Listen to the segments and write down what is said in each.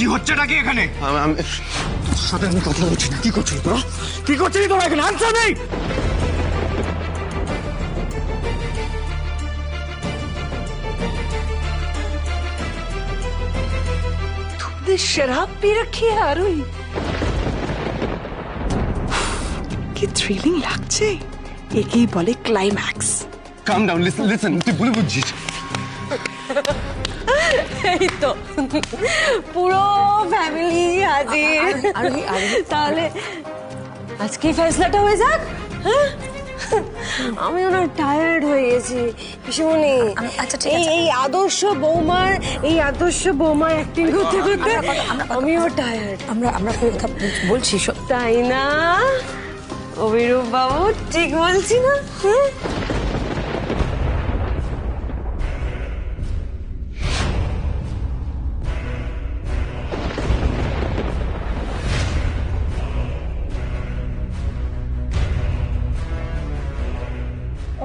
কি হচ্ছেটা কি এখানে? তোর সাথে আমি কথা বলছি না। কি করছিস তোরা? কি করছিস তোরা এখানে? আনসার নেই। तुमने शराब पी रखी है आरोही? কি থ্রিলিং লাগছে। একেই বলে ক্লাইম্যাক্স। কাম ডাউন, লিসেন, তুই ভুল বুঝছিস। এই তো পুরো ফ্যামিলি হাজির। তাহলে আজকে ফেসলাটা হয়ে যাক। হ্যাঁ, আমি না টায়ার্ড হয়ে গেছি পিসিমণি। আচ্ছা ঠিক আছে, এই আদর্শ বৌমার অ্যাক্টিং করতে করতে আমিও টায়ার্ড। আমরা কথা বলছি। তাই না অভিরূপ বাবু? ঠিক বলছি না? হ্যাঁ,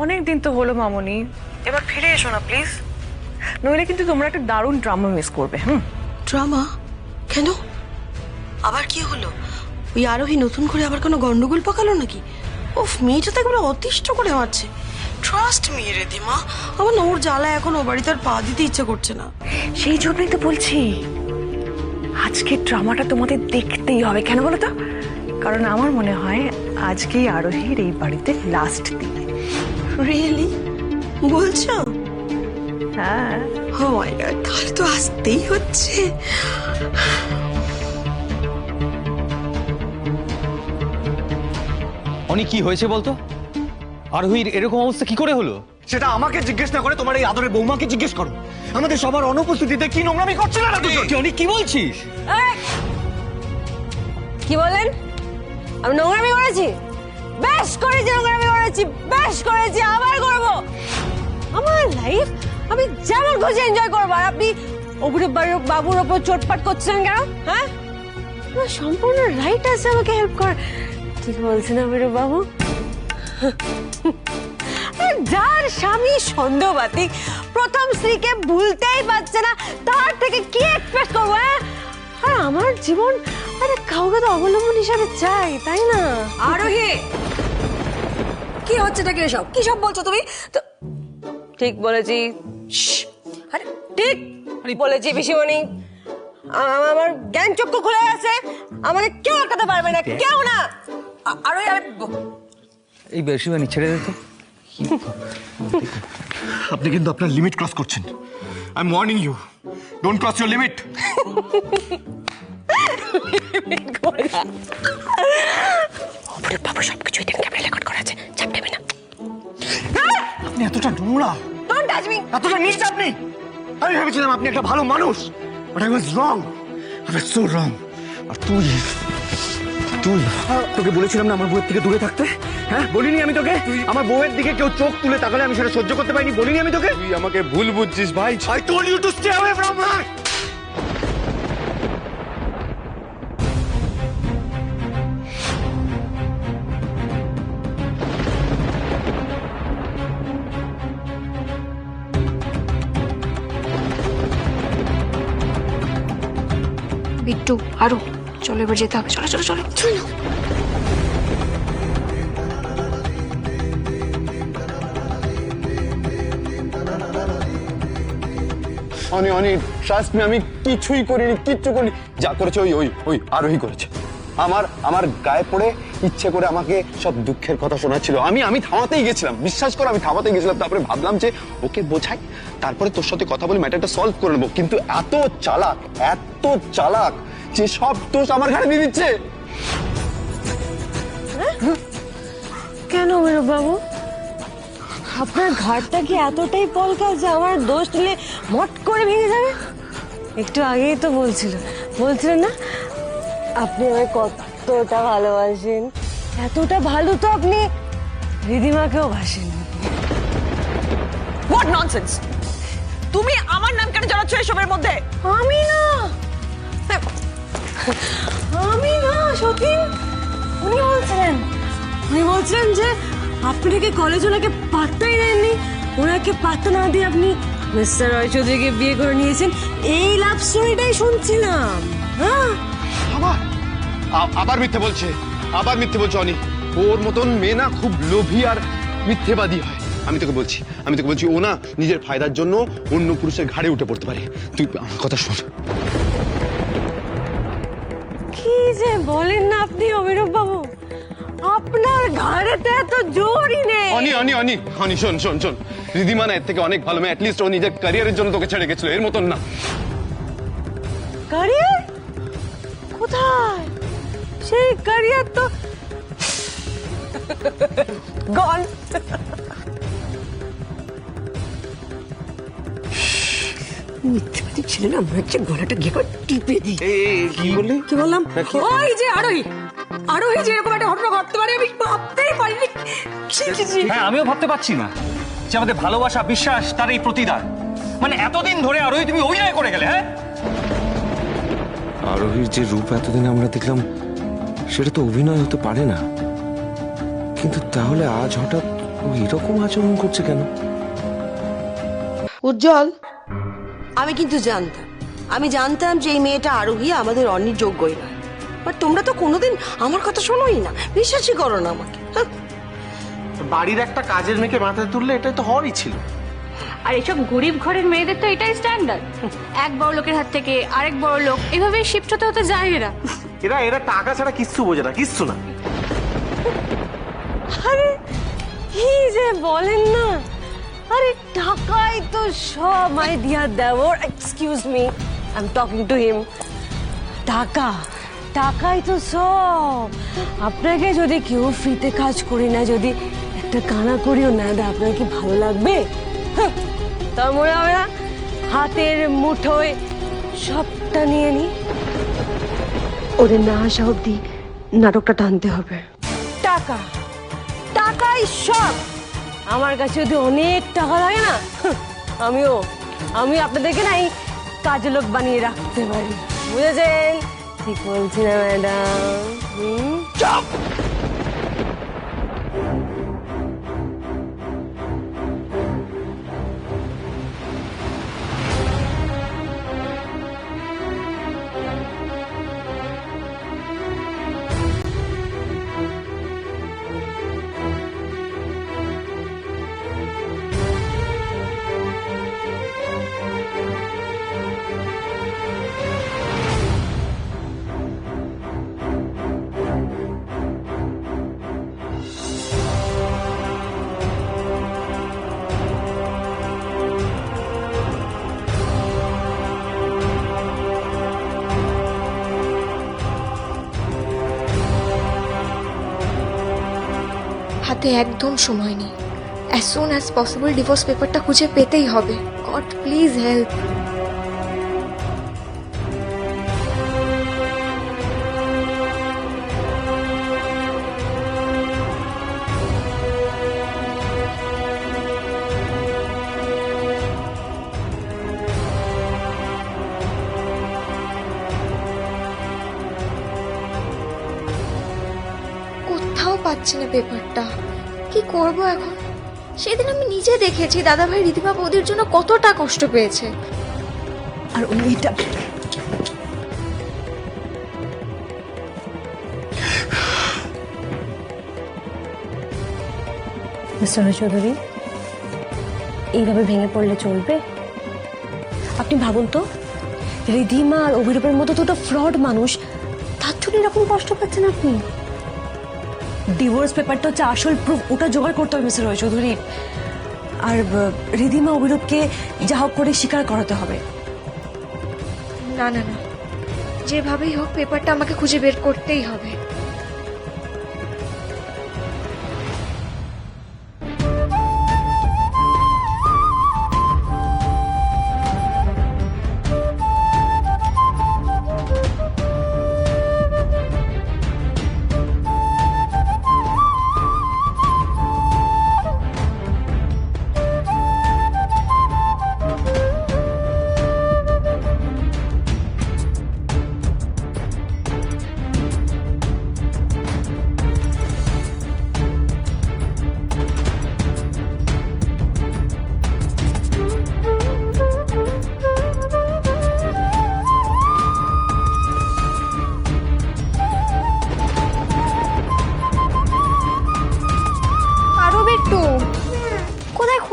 অনেক দিন তো হলো মামনি, এবার ফিরে এসো না প্লিজ, নইলে কিন্তু তোমরা একটা দারুণ ড্রামা মিস করবে। ড্রামা? কেন, আবার কি হলো? ওই আরোহী নতুন করে আবার কোনো গন্ডগোল পাকালো নাকি? ওফ, মেয়েটা তো একবার অতিষ্ঠ করে মারছে। ট্রাস্ট মি রিদিমা, আমার না ওর জ্বালা এখন ও বাড়িতে আর পা দিতে ইচ্ছে করছে না। সেই জন্যই তো বলছি আজকে ড্রামাটা তোমাদের দেখতেই হবে। কেন বলো তো? কারণ আমার মনে হয় আজকেই আরোহীর এই বাড়িতে লাস্ট দিন। রিয়েলি বলছো? হ্যাঁ। ও মাই গড, তাহলে তো আসতেই হচ্ছে। অনেক কি হয়েছে বলতো? আরোহীর এরকম অবস্থা কি করে হলো? সেটা আমাকে জিজ্ঞেস না করে তোমার এই আদরের বৌমাকে জিজ্ঞেস করো। আমাদের সবার অনুপস্থিতিতে কি নোংরামি করছিল না দুজন? অনেক কি বলছিস? কি বলেন? আমি নোংরামি করেছি? বেশ করেছি, নোংরামি করেছি, বেশ করেছি, আবার করবো। আমার লাইফ আমি যেমন খুশি এনজয় করবো, আর আপনি অভিরূপ বাবুর ওপর চোটপাট করছেন কেন? হ্যাঁ, আমার সম্পূর্ণ রাইট আছে আমাকে হেল্প করার। ঠিক বলছেন অভিরূপ বাবু? যার স্বামী সন্দেহবাদী, প্রথম স্ত্রীকে ভুলতেই পারছে না, তার থেকে কি এক্সপেক্ট করবো? হ্যাঁ, আর আমার জীবন আরে কাউকে তো অবলম্বন হিসাবে চাই, তাই না? আরোহী, কি হচ্ছে নাকি এসব? কি সব বলছো তুমি? তো ঠিক বলেছি। আরে ঠিক বলেছি পিসিমণি। আমার জ্ঞান চক্ষু খুলে আছে, আমাকে কেউ আটকাতে পারবে না, কেউ না। আরোহী, এই বেশি মানে ছেড়ে দে তো। আপনি কিন্তু আপনার লিমিট ক্রস করছেন। I am warning you, don't cross your limit. Abhirup বাবু সবকিছু ক্যামেরা রেকর্ড করা আছে, চাপ দেবে না। আপনি এতটা নোংরা, ডোন্ট টাচ মি, এতটা নিচ আপনি। আমি ভেবেছিলাম আপনি একটা ভালো মানুষ, but I was wrong. I was so wrong. আর তুই তোকে বলেছিলাম না আমার বউয়ের থেকে দূরে থাকতে? হ্যাঁ, বলিনি আমি তোকে? আমার বউয়ের দিকে কেউ চোখ তুলে তাকালে আমি সেটা সহ্য করতে পারিনি, বলিনি আমি তোকে? তুই আমাকে ভুল বুঝছিস ভাই। I told you to stay away from her. Bittu, আরো চলো, এবার যেতে হবে। চলো চলো চলো চলো। অনি ট্রাস্ট মি, আমি কিছুই করিনি, কিচ্ছু করিনি। যা করেছে ওই আরোহী করেছে। আমার গায়ে পড়ে ইচ্ছে করে আমাকে সব দুঃখের কথা শোনাচ্ছিল। আমি থামাতেই গেছিলাম, বিশ্বাস করো, আমি থামাতেই গেছিলাম। তারপরে ভাবলাম যে ওকে বোঝাই, তারপরে তোর সাথে কথা বলে ম্যাটারটা সলভ করে নেবো। কিন্তু এত চালাক যে সব দোষ আমার ঘাড়ে দিয়ে দিচ্ছে। কেন অভিরূপ বাবু? আপনার ঘরটা কি এতটাই পলকা যে আমার দোষ দিলে মট করে ভেঙে যাবে? একটু আগেই তো বলছিলেন না আপনি আমায় কতটা ভালোবাসেন। এতটা ভালো তো আপনি রিদিমাকেও বাসেন। What nonsense! তুমি আমার নাম কেন জানাচ্ছ এসবের মধ্যে? আমি না সতীন, উনি বলছিলেন যে আপনি কি কলেজ ওনাকে পাত্তাই দেননি, ওনাকে পাত্তা না দিয়ে আপনি মিস্টার রয় চৌধুরীকে বিয়ে করে নিয়েছেন। এই লাভ স্টোরিটাই শুনছিলাম। হ্যাঁ আবার মিথ্যে বলছে, আবার মিথ্যে বলছে অনি। ওর মতন মেয়ে না খুব লোভী আর মিথ্যেবাদী হয়। আমি তোকে বলছি ও না নিজের ফায়দার জন্য অন্য পুরুষের ঘাড়ে উঠে পড়তে পারে। তুই আমার কথা শোন। কি যে বলেন না আপনি অভিনব বাবু, আপনার ঘাড়েতে এত জোরই নেই। অনি শোন রিধিমা না এর থেকে অনেক ভালো মেয়ে। অ্যাটলিস্ট ও নিজের ক্যারিয়ারের জন্য তোকে ছেড়ে গেছিল, এর মতন না। ক্যারিয়ার কোথায়? সেই ক্যারিয়ার তো গন। মিথ্যাবাদী ছেলে না, মনে হচ্ছে গলাটা গিয়ে করে টিপে দিই। কি বললি? কি বললাম? ওই যে আরোহী যে এরকম একটা ঘটনা ঘটতে পারে আমি ভাবতেই পারিনি। হ্যাঁ, আমিও ভাবতে পারছি না যে আমাদের ভালোবাসা বিশ্বাস তার এই প্রতিদান। মানে এতদিন ধরে আরোহী তুমি অভিনয় করে গেলে। হ্যাঁ, আরোহীর যে রূপ এতদিন আমরা দেখলাম সেটা তো অভিনয় হতে পারে না, কিন্তু তাহলে আজ হঠাৎ ও এরকম আচরণ করছে কেন? উজ্জ্বল, আমি কিন্তু জানতাম যে এই মেয়েটা আরোহী আমাদের অন্যের যোগ্যই নয়। বাট তোমরা তো কোনোদিন আমার কথা শোনোই না, বিশ্বাসই করো না আমাকে। হ্যাঁ, বাড়ির একটা কাজের মেয়েকে মাথায় তুললে এটাই তো হওয়ারই ছিল। আর এসব গরিব ঘরের মেয়েদের তো এটাই স্ট্যান্ডার্ড। এক বড় লোকের হাত থেকে আরেক বড় লোক, এভাবেই শিফট হতে হতে যায় এরা। এরা টাকা ছাড়া কিচ্ছু বোঝে না, কিচ্ছু না। আরে কি যে বলেন না, আরে টাকাই তো সব। মাই ডিয়ার দেওর, excuse me, I am talking to him. টাকাই তো সব। আপনাকে যদি কেউ ফ্রিতে কাজ করি না, যদি একটা কানা করিও না দেয়, আপনার কি ভালো লাগবে? হ্যাঁ, তার মনে হবে না হাতের মুঠোয় সবটা নিয়ে নি? ওদের না আসা অব্দি নাটকটা টানতে হবে। টাকাই সব। আমার কাছে যদি অনেক টাকা লাগে না, আমি আপনাদেরকে না এই কাজের লোক বানিয়ে রাখতে পারি। বুঝেছেন? ঠিক বলছি না ম্যাডাম? হাতে একদম সময় নেই। As soon as possible divorce পেপারটা খুঁজে পেতেই হবে। God please help. কোথাও পাচ্ছি না পেপারটা, কি করব এখন? সেদিন আমি নিজে দেখেছি দাদাভাই রিধিমা বৌদির জন্য কতটা কষ্ট পেয়েছে। আর ওইটা মিস্টার চৌধুরী, এইভাবে ভেঙে পড়লে চলবে? আপনি ভাবুন তো, রিধিমা আর অভিরূপের মতো দুটো ফ্রড মানুষ, তার জন্য এরকম কষ্ট পাচ্ছেন আপনি। ডিভোর্স পেপারটা হচ্ছে আসল প্রুফ, ওটা জোগাড় করতে হবে মিস্টার রয় চৌধুরী। আর রিধিমা অভিরূপকে যা হোক করে স্বীকার করাতে হবে। না না না, যেভাবেই হোক পেপারটা আমাকে খুঁজে বের করতেই হবে।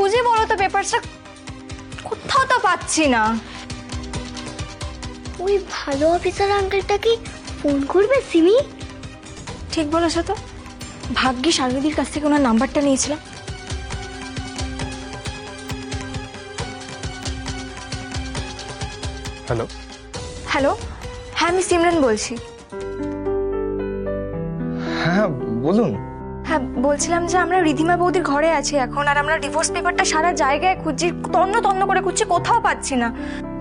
খুঁজে বলো তো পেপারসটা কোথাও তো পাচ্ছি না। ওই ভালো অফিসার আঙ্কেলটাকে ফোন করবে সিমি? ঠিক বলেছো তো, ভাগ্যিস আরবিদির কাছ থেকে ওনার নাম্বারটা নিয়েছিলাম। হ্যালো, হ্যালো, হ্যাঁ আমি সিমরান বলছি। হ্যাঁ বলুন। হ্যাঁ বলছিলাম যে আমরা রিধিমা বৌদির ঘরে আছি এখন, আর আমরা ডিভোর্স পেপারটা সারা জায়গায় খুঁজছি, তন্ন তন্ন করে খুঁজছি, কোথাও পাচ্ছি না।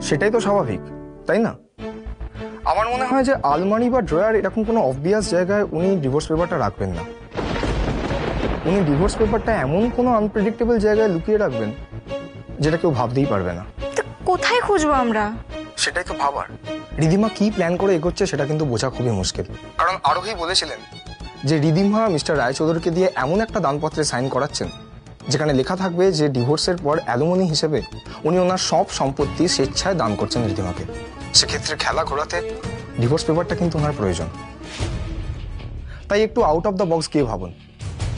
সেটাই তো স্বাভাবিক, তাই না? আমার মনে হয় যে আলমারি বা ড্রয়ার এরকম কোনো অবভিয়াস জায়গায় উনি ডিভোর্স পেপারটা রাখবেন না। উনি ডিভোর্স পেপারটা এমন কোনো আনপ্রেডিক্টেবল জায়গায় লুকিয়ে রাখবেন যেটা কেউ ভাবতেই পারবে না। তো কোথায় খুঁজবো আমরা? সেটাই তো ভাবার। রিধিমা কি প্ল্যান করে এগোচ্ছে সেটা কিন্তু বোঝা খুবই মুশকিল। কারণ আরোহী বলেছিলেন যে রিধিমা মিস্টার রায়চৌধুরীকে দিয়ে এমন একটা দানপত্রে সাইন করাচ্ছেন যেখানে লেখা থাকবে যে ডিভোর্সের পর অ্যালুমনি হিসেবে উনি ওনার সব সম্পত্তি স্বেচ্ছায় দান করছেন রিধিমাকে। সেক্ষেত্রে খেলা ঘোরাতে ডিভোর্স পেপারটা কিন্তু ওনার প্রয়োজন। তাই একটু আউট অফ দ্য বক্স গিয়ে ভাবুন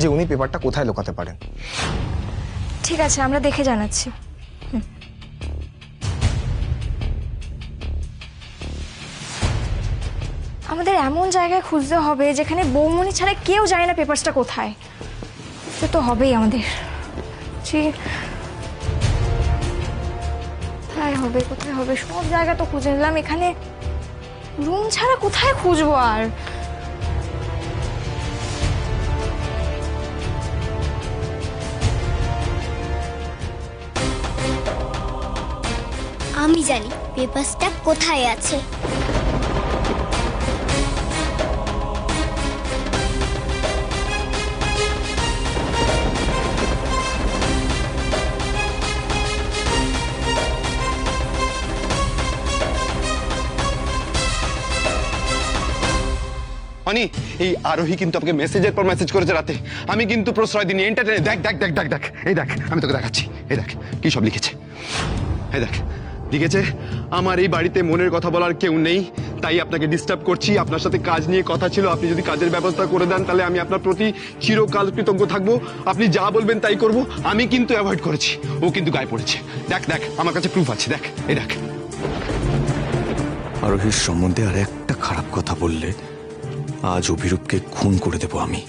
যে উনি পেপারটা কোথায় লুকাতে পারেন। ঠিক আছে, আমরা দেখে জানাচ্ছি। আমাদের এমন জায়গায় খুঁজতে হবে যেখানে বৌমনি ছাড়া কেউ জানে না পেপারসটা কোথায়। সে তো হবেই আমাদের। কোথায় হবে, কোথায় হবে, সব জায়গা তো খুঁজে নিলাম, এখানে রুম ছাড়া কোথায় খুঁজবো আর? আমি জানি পেপারসটা কোথায় আছে। অনি, এই আরোহী কিন্তু আমাকে মেসেজের পর মেসেজ করেছে রাতে। আমি কিন্তু প্রশ্রয় দিইনি, এন্টারটেইন। দেখ দেখ দেখ দেখ দেখ, এই দেখ, আমি তোকে দেখাচ্ছি। এই দেখ কি সব লিখেছে। এই দেখ লিখেছে, আমার এই বাড়িতে মনের কথা বলার কেউ নেই, তাই আপনাকে ডিস্টার্ব করছি। আপনার সাথে কাজ নিয়ে কথা ছিল, আপনি যদি কাজের ব্যবস্থা করে দেন তাহলে আমি আপনার প্রতি চিরকাল কৃতজ্ঞ থাকবো। আপনি যা বলবেন তাই করব। আমি কিন্তু অ্যাভয়েড করেছি, ও কিন্তু গায়ে পড়েছে। দেখ দেখ, আমার কাছে প্রুফ আছে, দেখ এই দেখ। আরোহীর সম্বন্ধে আর একটা খারাপ কথা বললে আজ অভিরূপকে খুন করে দেব আমি।